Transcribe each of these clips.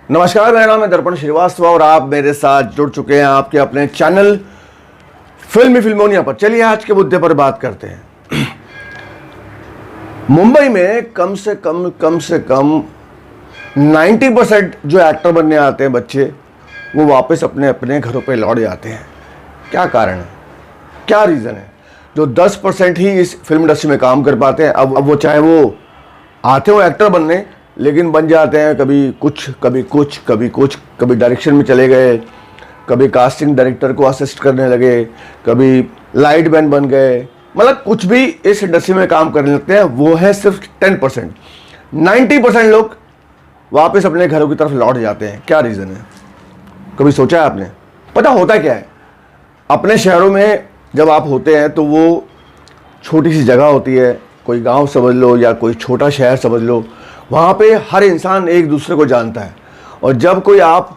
नमस्कार, मेरा नाम है दर्पण श्रीवास्तव और आप मेरे साथ जुड़ चुके हैं आपके अपने चैनल फिल्मोनिया पर। चलिए आज के मुद्दे पर बात करते हैं। मुंबई में कम से कम 90% जो एक्टर बनने आते हैं बच्चे, वो वापस अपने अपने घरों पे लौट जाते हैं। क्या कारण है, क्या रीज़न है? जो 10% ही इस फिल्म इंडस्ट्री में काम कर पाते हैं, अब वो चाहे वो आते हो एक्टर बनने, लेकिन बन जाते हैं कभी कुछ, कभी डायरेक्शन में चले गए, कभी कास्टिंग डायरेक्टर को असिस्ट करने लगे, कभी लाइट मैन बन गए, मतलब कुछ भी इस इंडस्ट्री में काम करने लगते हैं। वो है सिर्फ 10%। 90% लोग वापस अपने घरों की तरफ लौट जाते हैं। क्या रीज़न है, कभी सोचा है आपने? पता होता क्या है, अपने शहरों में जब आप होते हैं तो वो छोटी सी जगह होती है, कोई गांव समझ लो या कोई छोटा शहर समझ लो, वहाँ पे हर इंसान एक दूसरे को जानता है। और जब कोई आप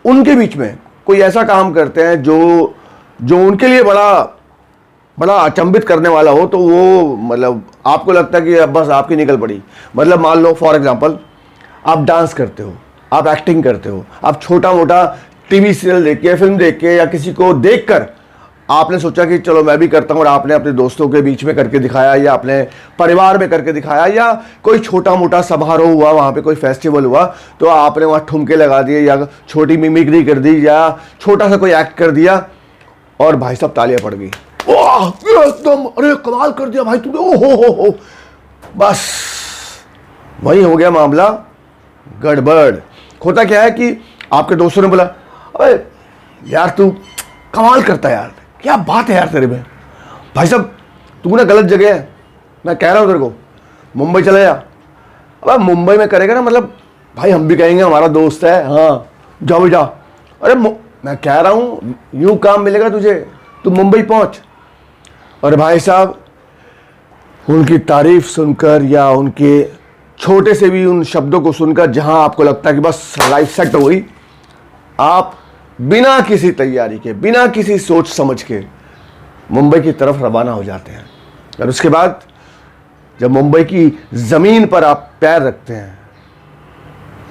उनके बीच में कोई ऐसा काम करते हैं जो उनके लिए बड़ा अचंभित करने वाला हो, तो वो मतलब आपको लगता है कि अब बस आपकी निकल पड़ी। मतलब मान लो फॉर एग्जांपल, आप डांस करते हो, आप एक्टिंग करते हो, आप छोटा मोटा टीवी सीरियल देख के, फिल्म देख के या किसी को देखकर आपने सोचा कि चलो मैं भी करता हूँ, और आपने अपने दोस्तों के बीच में करके दिखाया या अपने परिवार में करके दिखाया, या कोई छोटा मोटा समारोह हुआ, वहाँ पे कोई फेस्टिवल हुआ तो आपने वहाँ ठुमके लगा दिए या छोटी मिमिक्री कर दी या छोटा सा कोई एक्ट कर दिया, और भाई साहब तालियां पड़ गई, वाह एकदम, अरे कमाल कर दिया भाई तुमने, ओ हो। बस वही हो गया मामला गड़बड़। होता क्या है कि आपके दोस्तों ने बोला, अरे यार तू कमाल करता है यार, क्या बात है यार तेरे में, भाई साहब तू ना गलत जगह है, मैं कह रहा हूँ तेरे को मुंबई चले जा। अब मुंबई में करेगा ना, मतलब भाई हम भी कहेंगे हमारा दोस्त है, हाँ जाओ भी जाओ। अरे मैं कह रहा हूँ यूँ काम मिलेगा तुझे, तू मुंबई पहुँच। और भाई साहब उनकी तारीफ सुनकर या उनके छोटे से भी उन शब्दों को सुनकर, जहाँ आपको लगता है कि बस लाइफ सेट हो गई, आप बिना किसी तैयारी के, बिना किसी सोच समझ के मुंबई की तरफ रवाना हो जाते हैं। और उसके बाद जब मुंबई की ज़मीन पर आप पैर रखते हैं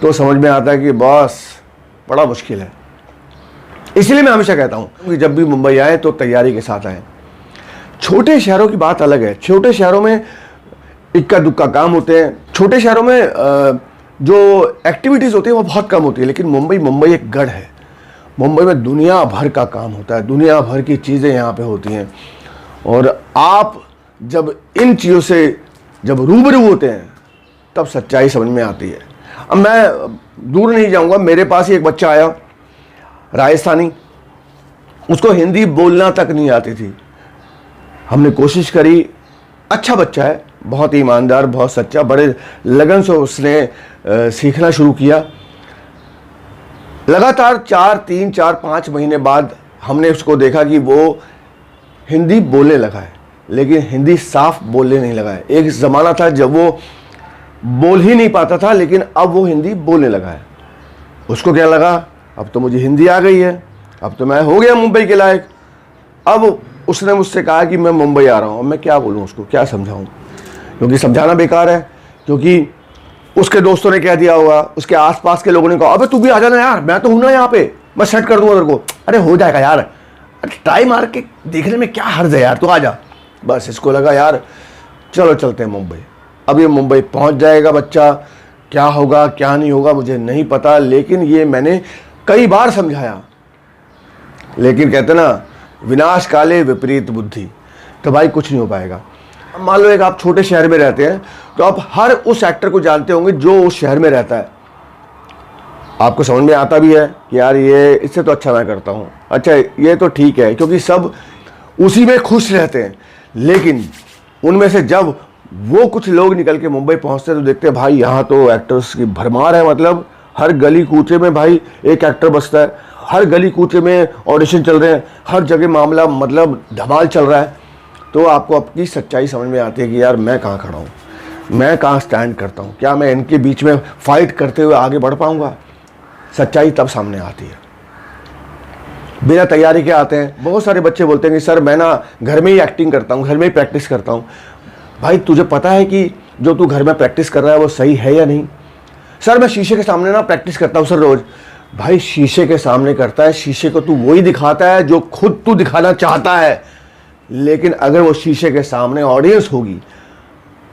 तो समझ में आता है कि बॉस बड़ा मुश्किल है। इसलिए मैं हमेशा कहता हूँ कि जब भी मुंबई आए तो तैयारी के साथ आए। छोटे शहरों की बात अलग है, छोटे शहरों में इक्का दुक्का काम होते हैं, छोटे शहरों में जो एक्टिविटीज़ होती है वो बहुत कम होती है। लेकिन मुंबई एक गढ़ है, मुंबई में दुनिया भर का काम होता है, दुनिया भर की चीज़ें यहाँ पे होती हैं। और आप जब इन चीज़ों से जब रूबरू होते हैं तब सच्चाई समझ में आती है। अब मैं दूर नहीं जाऊँगा, मेरे पास ही एक बच्चा आया राजस्थानी, उसको हिंदी बोलना तक नहीं आती थी। हमने कोशिश करी, अच्छा बच्चा है, बहुत ईमानदार, बहुत सच्चा, बड़े लगन से उसने सीखना शुरू किया। लगातार 4-5 महीने बाद हमने उसको देखा कि वो हिंदी बोलने लगा है, लेकिन हिंदी साफ बोलने नहीं लगा है। एक ज़माना था जब वो बोल ही नहीं पाता था, लेकिन अब वो हिंदी बोलने लगा है। उसको क्या लगा, अब तो मुझे हिंदी आ गई है, अब तो मैं हो गया मुंबई के लायक। अब उसने मुझसे कहा कि मैं मुंबई आ रहा हूँ। अब मैं क्या बोलूँ उसको, क्या समझाऊँ, क्योंकि समझाना बेकार है, क्योंकि उसके दोस्तों ने कह दिया होगा, उसके आसपास के लोगों ने कहा अबे तू भी आ जाना यार, मैं तो हूं ना यहाँ पे, मैं सेट कर दूंगा तेरे को। अरे हो जाएगा यार, ट्राई मार के देखने में क्या हर्ज है यार, तू आ जा। बस इसको लगा यार चलो चलते हैं मुंबई। अब ये मुंबई पहुँच जाएगा बच्चा, क्या होगा क्या नहीं होगा मुझे नहीं पता, लेकिन ये मैंने कई बार समझाया। लेकिन कहते ना विनाश काले विपरीत बुद्धि, तो भाई कुछ नहीं हो पाएगा। मान लो एक आप छोटे शहर में रहते हैं तो आप हर उस एक्टर को जानते होंगे जो उस शहर में रहता है। आपको समझ में आता भी है कि यार ये इससे तो अच्छा मैं करता हूँ, अच्छा ये तो ठीक है, क्योंकि सब उसी में खुश रहते हैं। लेकिन उनमें से जब वो कुछ लोग निकल के मुंबई पहुँचते हैं तो देखते हैं भाई यहाँ तो एक्टर्स की भरमार है। मतलब हर गली कूचे में भाई एक एक्टर बसता है, हर गली कूचे में ऑडिशन चल रहे हैं, हर जगह मामला मतलब धमाल चल रहा है। तो आपको अपनी सच्चाई समझ में आती है कि यार मैं कहाँ खड़ा हूँ, मैं कहाँ स्टैंड करता हूँ, क्या मैं इनके बीच में फाइट करते हुए आगे बढ़ पाऊँगा। सच्चाई तब सामने आती है। बिना तैयारी के आते हैं। बहुत सारे बच्चे बोलते हैं कि सर मैं ना घर में ही एक्टिंग करता हूँ, घर में ही प्रैक्टिस करता हूँ। भाई तुझे पता है कि जो तू घर में प्रैक्टिस कर रहा है वो सही है या नहीं? सर मैं शीशे के सामने ना प्रैक्टिस करता हूँ सर रोज। भाई शीशे के सामने करता है, शीशे को तू वही दिखाता है जो खुद तू दिखाना चाहता है। लेकिन अगर वो शीशे के सामने ऑडियंस होगी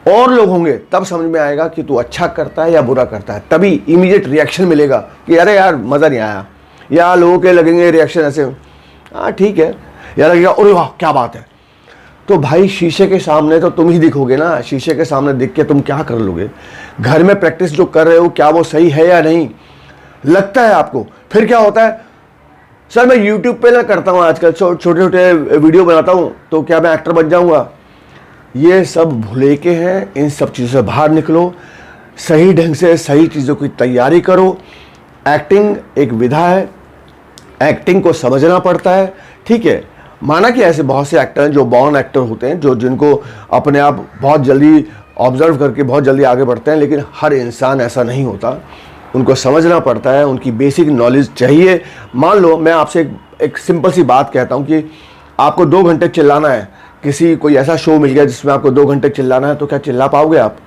और लोग होंगे, तब समझ में आएगा कि तू अच्छा करता है या बुरा करता है। तभी इमीडिएट रिएक्शन मिलेगा कि अरे यार मज़ा नहीं आया, या लोगों के लगेंगे रिएक्शन ऐसे, हाँ ठीक है, या लगेगा अरे वाह क्या बात है। तो भाई शीशे के सामने तो तुम ही दिखोगे ना, शीशे के सामने दिख के तुम क्या कर लोगे? घर में प्रैक्टिस जो कर रहे हो क्या वो सही है या नहीं लगता है आपको? फिर क्या होता है, सर मैं यूट्यूब पे ना करता हूँ आजकल, छोटे छोटे वीडियो बनाता हूँ, तो क्या मैं एक्टर बन जाऊँगा? ये सब भुले के हैं। इन सब चीज़ों से बाहर निकलो, सही ढंग से सही चीज़ों की तैयारी करो। एक्टिंग एक विधा है, एक्टिंग को समझना पड़ता है, ठीक है। माना कि ऐसे बहुत से एक्टर हैं जो बॉर्न एक्टर होते हैं, जो जिनको अपने आप बहुत जल्दी ऑब्जर्व करके बहुत जल्दी आगे बढ़ते हैं, लेकिन हर इंसान ऐसा नहीं होता। उनको समझना पड़ता है, उनकी बेसिक नॉलेज चाहिए। मान लो मैं आपसे एक सिंपल सी बात कहता हूँ कि आपको 2 घंटे चिल्लाना है, किसी कोई ऐसा शो मिल गया जिसमें आपको 2 घंटे चिल्लाना है, तो क्या चिल्ला पाओगे आप?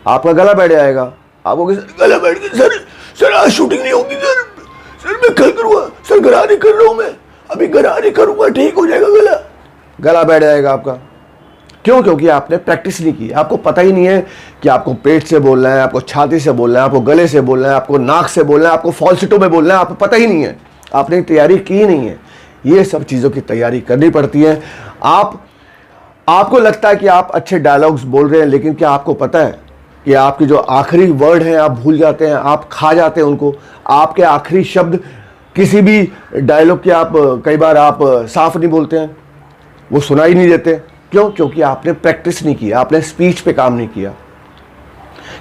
आपका गला बैठ जाएगा, आप कहोगे गला बैठ गया सर आज शूटिंग नहीं होगी सर मैं कल करूँगा, सर गरारे कर रहा हूँ मैं, अभी गरारे करूँगा ठीक हो जाएगा, गला बैठ जाएगा आपका। क्यों? क्योंकि आपने प्रैक्टिस नहीं की। आपको पता ही नहीं है कि आपको पेट से बोलना है, आपको छाती से बोलना है, आपको गले से बोलना है, आपको नाक से बोलना है, आपको फॉल्सिटो में बोलना है, आपको पता ही नहीं है, आपने तैयारी की नहीं है। ये सब चीज़ों की तैयारी करनी पड़ती है। आपको लगता है कि आप अच्छे डायलॉग्स बोल रहे हैं, लेकिन क्या आपको पता है कि आपके जो आखिरी वर्ड हैं आप भूल जाते हैं, आप खा जाते हैं उनको। आपके आखिरी शब्द किसी भी डायलॉग के आप कई बार आप साफ नहीं बोलते हैं, वो सुनाई नहीं देते। क्यों? क्योंकि आपने प्रैक्टिस नहीं किया, आपने स्पीच पे काम नहीं किया,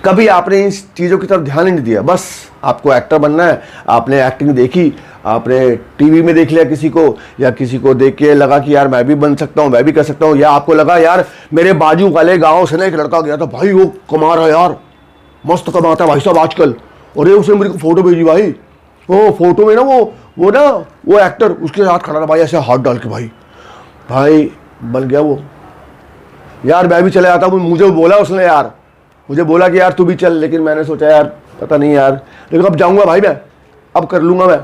कभी आपने इन चीज़ों की तरफ ध्यान ही नहीं दिया। बस आपको एक्टर बनना है, आपने एक्टिंग देखी, आपने टीवी में देख लिया किसी को, या किसी को देख के लगा कि यार मैं भी बन सकता हूँ, मैं भी कर सकता हूँ, या आपको लगा यार मेरे बाजू वाले गाँव से ना एक लड़का गया था भाई, वो कमा रहा है यार, मस्त कमाता है भाई साहब आजकल, और ये उसने मेरे को फोटो भेजी भाई, वो फोटो में ना वो एक्टर उसके साथ खड़ा था भाई, ऐसे हाथ डाल के भाई बन गया वो। यार मैं भी चले आता हूँ, मुझे बोला उसने यार, मुझे बोला कि यार तू भी चल, लेकिन मैंने सोचा यार पता नहीं यार, लेकिन अब जाऊँगा भाई, मैं अब कर लूँगा मैं।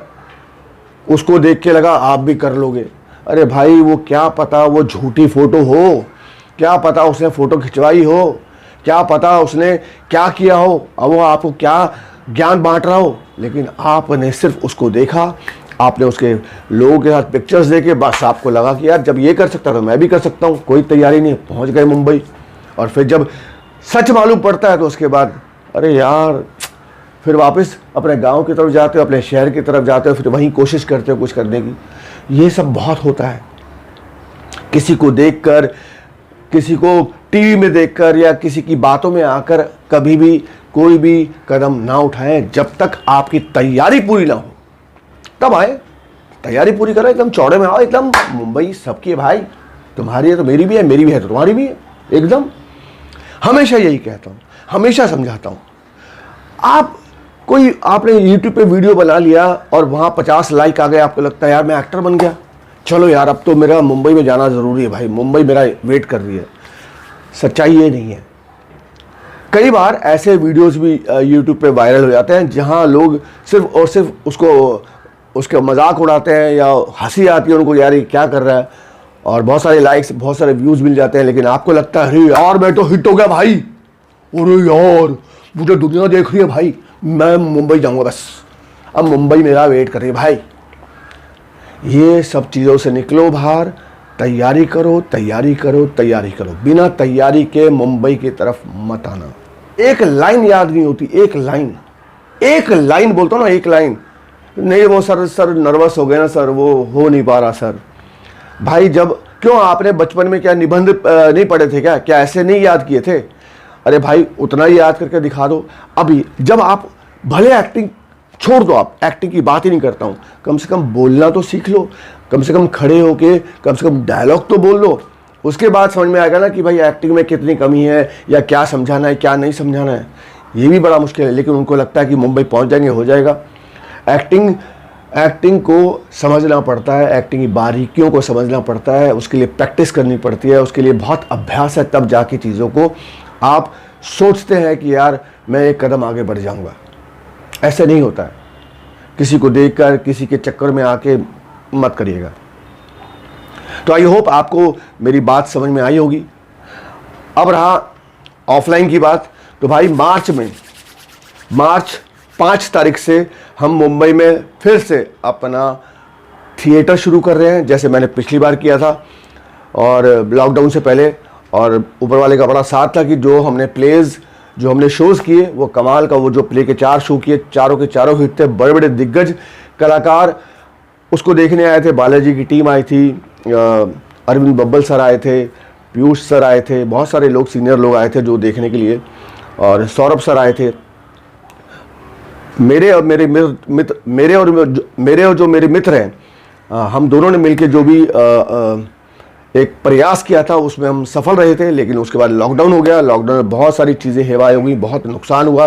उसको देख के लगा आप भी कर लोगे। अरे भाई वो क्या पता वो झूठी फ़ोटो हो, क्या पता उसने फ़ोटो खिंचवाई हो, क्या पता उसने क्या किया हो, अब वो आपको क्या ज्ञान बांट रहा हो, लेकिन आपने सिर्फ उसको देखा, आपने उसके लोगों के साथ पिक्चर्स देखे, बस आपको लगा कि यार जब ये कर सकता तो मैं भी कर सकता हूँ। कोई तैयारी नहीं, पहुँच गए मुंबई। और फिर जब सच मालूम पड़ता है तो उसके बाद अरे यार, फिर वापस अपने गांव की तरफ जाते हो, अपने शहर की तरफ जाते हो, फिर वहीं कोशिश करते हो कुछ करने की। ये सब बहुत होता है। किसी को देखकर, किसी को टीवी में देखकर, या किसी की बातों में आकर कभी भी कोई भी कदम ना उठाएं जब तक आपकी तैयारी पूरी ना हो। तब आए, तैयारी पूरी करो, एकदम चौड़े में आओ, एकदम मुंबई सबकी है भाई, तुम्हारी है तो मेरी भी है, मेरी भी है तो तुम्हारी भी है, एकदम। हमेशा यही कहता हूँ, हमेशा समझाता हूँ। आपने YouTube पे वीडियो बना लिया और वहाँ 50 लाइक आ गए, आपको लगता है यार मैं एक्टर बन गया, चलो यार अब तो मेरा मुंबई में जाना ज़रूरी है भाई, मुंबई मेरा वेट कर रही है। सच्चाई ये नहीं है। कई बार ऐसे वीडियोस भी YouTube पे वायरल हो जाते हैं जहाँ लोग सिर्फ और सिर्फ उसके मजाक उड़ाते हैं, या हंसी आती है उनको यार ये क्या कर रहा है, और बहुत सारे लाइक्स, बहुत सारे व्यूज़ मिल जाते हैं, लेकिन आपको लगता है अरे यार मैं तो हिट हो गया भाई, अरे यार मुझे दुनिया देख रही है भाई, मैं मुंबई जाऊंगा बस, अब मुंबई मेरा वेट कर रही है भाई। ये सब चीज़ों से निकलो बाहर, तैयारी करो, तैयारी करो, तैयारी करो। बिना तैयारी के मुंबई की तरफ मत आना। एक लाइन याद नहीं होती, एक लाइन बोलता हूँ ना, एक लाइन नहीं, वो सर नर्वस हो गए ना सर, वो हो नहीं पा रहा सर। भाई जब क्यों आपने बचपन में क्या निबंध नहीं पढ़े थे क्या ऐसे नहीं याद किए थे? अरे भाई उतना ही याद करके दिखा दो। अभी जब आप भले एक्टिंग छोड़ दो, आप एक्टिंग की बात ही नहीं करता हूँ, कम से कम बोलना तो सीख लो, कम से कम खड़े होके कम से कम डायलॉग तो बोल लो। उसके बाद समझ में आएगा ना कि भाई एक्टिंग में कितनी कमी है, या क्या समझाना है क्या नहीं समझाना है। ये भी बड़ा मुश्किल है, लेकिन उनको लगता है कि मुंबई पहुँच जाएंगे, हो जाएगा। एक्टिंग को समझना पड़ता है, एक्टिंग की बारीकियों को समझना पड़ता है, उसके लिए प्रैक्टिस करनी पड़ती है, उसके लिए बहुत अभ्यास है, तब जाके चीज़ों को आप सोचते हैं कि यार मैं एक कदम आगे बढ़ जाऊंगा। ऐसे नहीं होता है। किसी को देखकर, किसी के चक्कर में आके मत करिएगा। तो आई होप आपको मेरी बात समझ में आई होगी। अब रहा ऑफलाइन की बात, तो भाई मार्च 5 तारीख से हम मुंबई में फिर से अपना थिएटर शुरू कर रहे हैं, जैसे मैंने पिछली बार किया था और लॉकडाउन से पहले। और ऊपर वाले का बड़ा साथ था कि जो हमने शोज़ किए वो कमाल का, वो जो प्ले के 4 शो किए, चारों के चारों हिट थे। बड़े बड़े दिग्गज कलाकार उसको देखने आए थे। बालाजी की टीम आई थी, अरविंद बब्बल सर आए थे, पीयूष सर आए थे, बहुत सारे लोग, सीनियर लोग आए थे जो देखने के लिए, और सौरभ सर आए थे। मेरे और जो मेरे मित्र हैं, हम दोनों ने मिलकर जो भी एक प्रयास किया था उसमें हम सफल रहे थे। लेकिन उसके बाद लॉकडाउन हो गया। लॉकडाउन में बहुत सारी चीज़ें हेवाएं हो गई, बहुत नुकसान हुआ।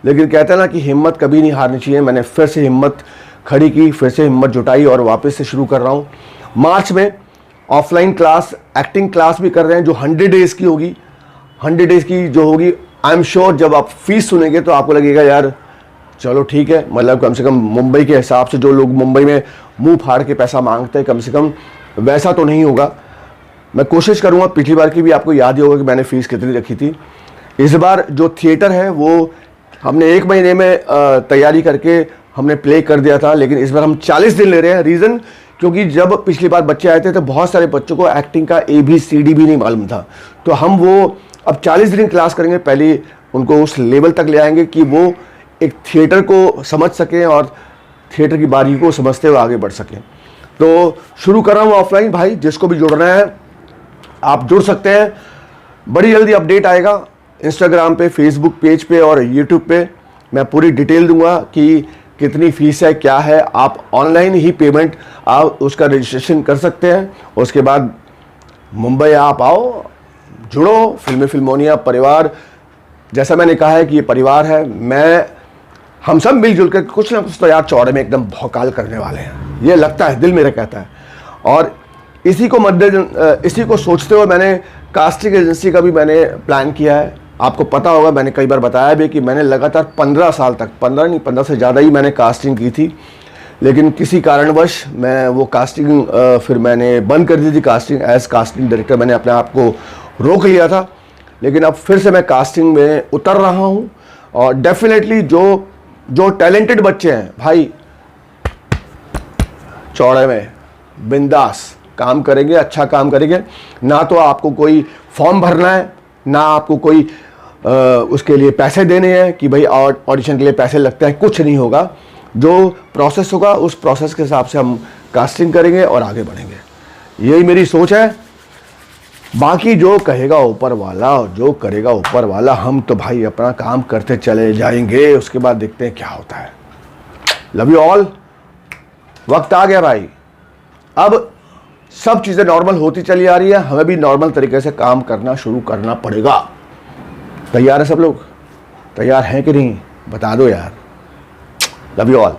लेकिन कहते हैं ना कि हिम्मत कभी नहीं हारनी चाहिए। मैंने फिर से हिम्मत खड़ी की, फिर से हिम्मत जुटाई और वापस से शुरू कर रहा हूँ। मार्च में ऑफलाइन क्लास, एक्टिंग क्लास भी कर रहे हैं, जो 100 डेज़ की होगी। 100 डेज़ की जो होगी, आई एम श्योर जब आप फीस सुनेंगे तो आपको लगेगा यार चलो ठीक है, मतलब कम से कम मुंबई के हिसाब से जो लोग मुंबई में मुंह फाड़ के पैसा मांगते हैं, कम से कम वैसा तो नहीं होगा। मैं कोशिश करूंगा। पिछली बार की भी आपको याद ही होगा कि मैंने फ़ीस कितनी रखी थी। इस बार जो थिएटर है वो हमने 1 महीने में तैयारी करके हमने प्ले कर दिया था, लेकिन इस बार हम 40 दिन ले रहे हैं। रीज़न क्योंकि जब पिछली बार बच्चे आए थे तो बहुत सारे बच्चों को एक्टिंग का ABCD भी नहीं मालूम था। तो हम वो अब 40 दिन क्लास करेंगे, पहले उनको उस लेवल तक ले आएंगे कि वो एक थिएटर को समझ सकें और थिएटर की बारीकी को समझते हुए आगे बढ़ सकें। तो शुरू कर रहा हूँ ऑफलाइन। भाई जिसको भी जुड़ना है आप जुड़ सकते हैं। बड़ी जल्दी अपडेट आएगा इंस्टाग्राम पे, फेसबुक पेज पे और यूट्यूब पे। मैं पूरी डिटेल दूंगा कि कितनी फ़ीस है, क्या है। आप ऑनलाइन ही पेमेंट, आप उसका रजिस्ट्रेशन कर सकते हैं। उसके बाद मुंबई आप आओ, जुड़ो। फिल्मोनिया परिवार, जैसा मैंने कहा है कि ये परिवार है। हम सब मिलजुल कर कुछ ना कुछ तो यार चौड़े में एकदम भौकाल करने वाले हैं, ये लगता है, दिल मेरा कहता है। और इसी को सोचते हुए मैंने कास्टिंग एजेंसी का भी मैंने प्लान किया है। आपको पता होगा, मैंने कई बार बताया भी कि मैंने लगातार 15 साल तक, 15 से ज़्यादा ही मैंने कास्टिंग की थी। लेकिन किसी कारणवश मैं वो कास्टिंग फिर मैंने बंद कर दी थी। कास्टिंग एज कास्टिंग डायरेक्टर मैंने अपने आप को रोक लिया था। लेकिन अब फिर से मैं कास्टिंग में उतर रहा हूँ। और डेफिनेटली जो टैलेंटेड बच्चे हैं भाई, चौड़े में बिंदास काम करेंगे, अच्छा काम करेंगे। ना तो आपको कोई फॉर्म भरना है, ना आपको कोई उसके लिए पैसे देने हैं कि भाई ऑडिशन के लिए पैसे लगते हैं, कुछ नहीं होगा। जो प्रोसेस होगा उस प्रोसेस के हिसाब से हम कास्टिंग करेंगे और आगे बढ़ेंगे। यही मेरी सोच है। बाकी जो कहेगा ऊपर वाला और जो करेगा ऊपर वाला, हम तो भाई अपना काम करते चले जाएंगे। उसके बाद देखते हैं क्या होता है। Love you all. वक्त आ गया भाई, अब सब चीज़ें नॉर्मल होती चली आ रही है, हमें भी नॉर्मल तरीके से काम करना शुरू करना पड़ेगा। तैयार है सब लोग? तैयार हैं कि नहीं बता दो यार। Love you all.